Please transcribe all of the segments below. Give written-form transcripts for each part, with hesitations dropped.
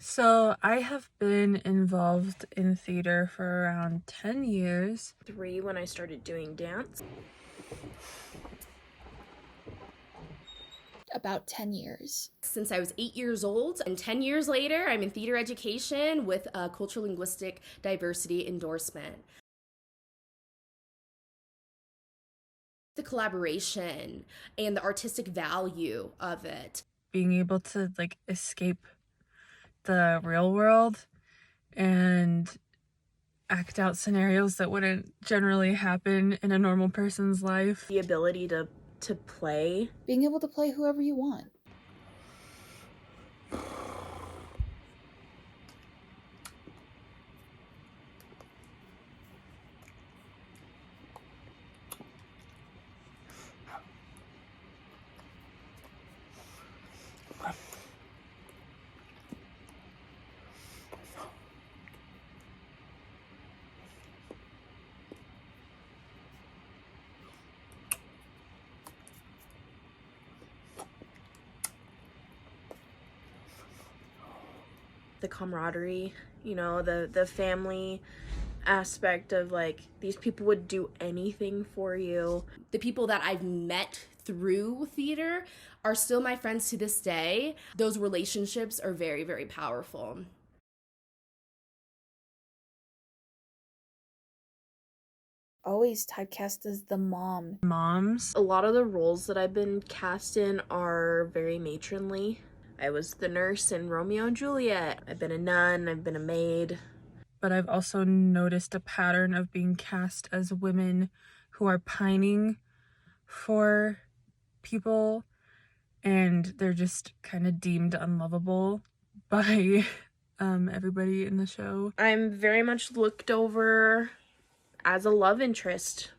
So I have been involved in theater for around 10 years. 3 when I started doing dance. About 10 years. Since I was 8 years old, and 10 years later, I'm in theater education with a cultural linguistic diversity endorsement. The collaboration and the artistic value of it. Being able to escape the real world and act out scenarios that wouldn't generally happen in a normal person's life. The ability to play. Being able to play whoever you want. The camaraderie, the family aspect of these people would do anything for you. The people that I've met through theater are still my friends to this day. Those relationships are very, very powerful. Always typecast as the mom. Moms. A lot of the roles that I've been cast in are very matronly. I was the nurse in Romeo and Juliet. I've been a nun, I've been a maid. But I've also noticed a pattern of being cast as women who are pining for people, and they're just kind of deemed unlovable by everybody in the show. I'm very much looked over as a love interest.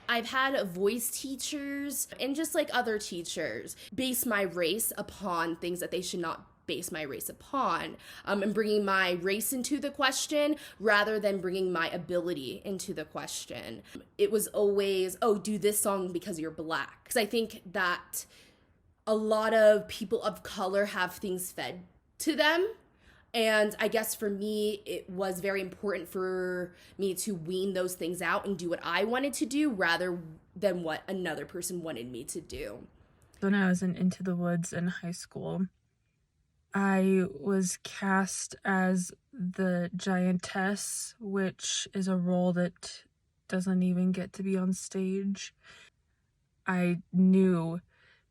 I've had voice teachers and just like other teachers base my race upon things that they should not base my race upon, and bringing my race into the question rather than bringing my ability into the question. It was always, oh, do this song because you're Black. Because I think that a lot of people of color have things fed to them. And I guess for me, it was very important for me to wean those things out and do what I wanted to do rather than what another person wanted me to do. When I was in Into the Woods in high school, I was cast as the giantess, which is a role that doesn't even get to be on stage. I knew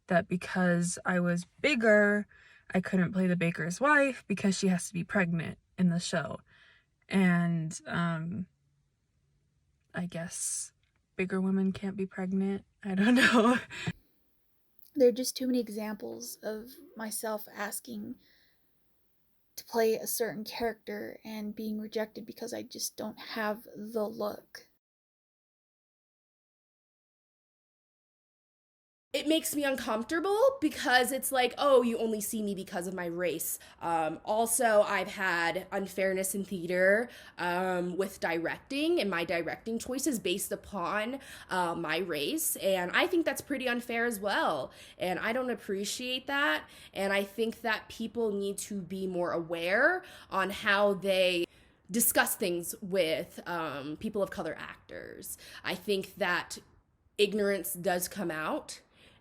that because I was bigger, I couldn't play the baker's wife because she has to be pregnant in the show. And I guess bigger women can't be pregnant. I don't know. There are just too many examples of myself asking to play a certain character and being rejected because I just don't have the look. It makes me uncomfortable because it's like, oh, you only see me because of my race. Also, I've had unfairness in theater with directing and my directing choices based upon my race. And I think that's pretty unfair as well. And I don't appreciate that. And I think that people need to be more aware on how they discuss things with people of color actors. I think that ignorance does come out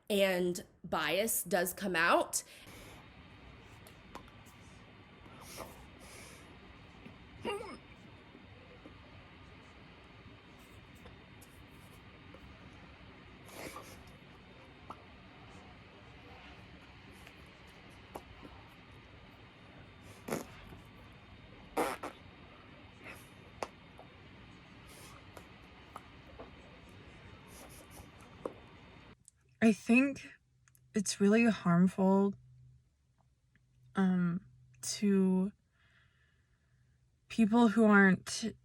and bias does come out. I think it's really harmful to people who aren't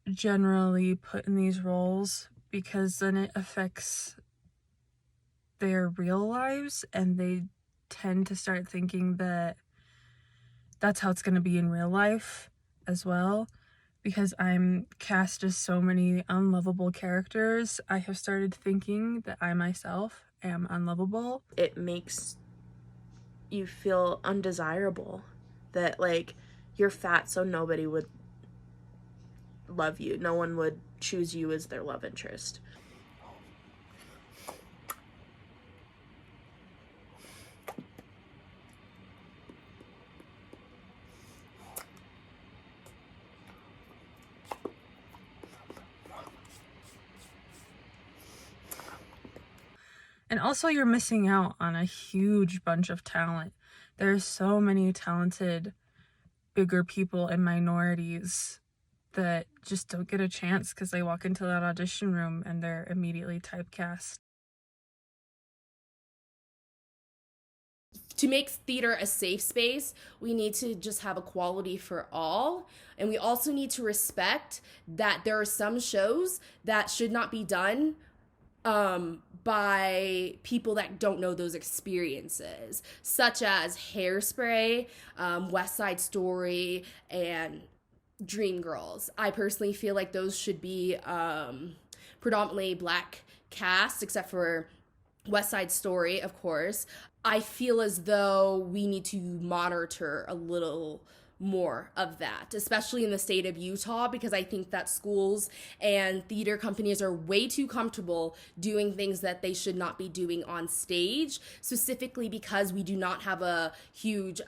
generally put in these roles, because then it affects their real lives and they tend to start thinking that that's how it's going to be in real life as well. because I'm cast as so many unlovable characters, I have started thinking that I myself am unlovable. It makes you feel undesirable, that like you're fat so nobody would love you. No one would choose you as their love interest. And also, you're missing out on a huge bunch of talent. There's so many talented, bigger people and minorities that just don't get a chance because they walk into that audition room and they're immediately typecast. To make theater a safe space, we need to just have equality for all. And we also need to respect that there are some shows that should not be done by people that don't know those experiences, such as Hairspray, West Side Story, and Dreamgirls. I personally feel like those should be predominantly black cast, except for West Side Story, of course. I feel as though we need to monitor a little more of that, especially in the state of Utah, because I think that schools and theater companies are way too comfortable doing things that they should not be doing on stage, specifically because we do not have a huge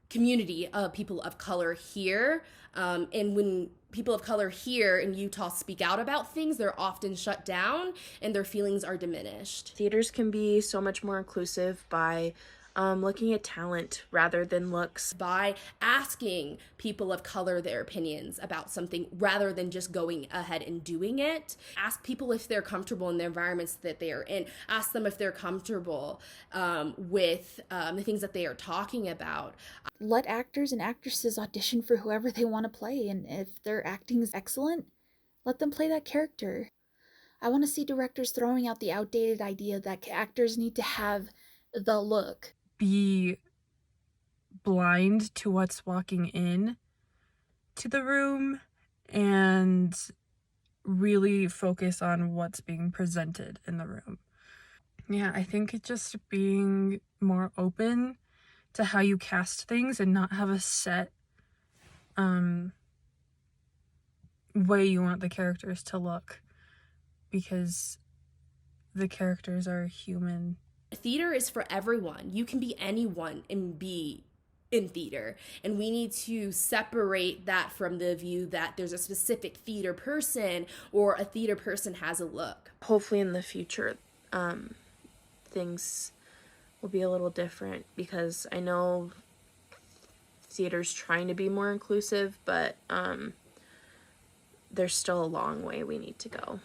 community of people of color here. And when people of color here in Utah speak out about things, they're often shut down and their feelings are diminished. Theaters can be so much more inclusive by looking at talent rather than looks. By asking people of color their opinions about something rather than just going ahead and doing it. Ask people if they're comfortable in the environments that they are in. Ask them if they're comfortable with the things that they are talking about. Let actors and actresses audition for whoever they want to play, and if their acting is excellent, let them play that character. I want to see directors throwing out the outdated idea that actors need to have the look. Be blind to what's walking in to the room and really focus on what's being presented in the room. Yeah, I think it's just being more open to how you cast things and not have a set way you want the characters to look, because the characters are human. Theater is for everyone. You can be anyone and be in theater, and we need to separate that from the view that there's a specific theater person or a theater person has a look. Hopefully in the future things will be a little different, because I know theater's trying to be more inclusive, but there's still a long way we need to go.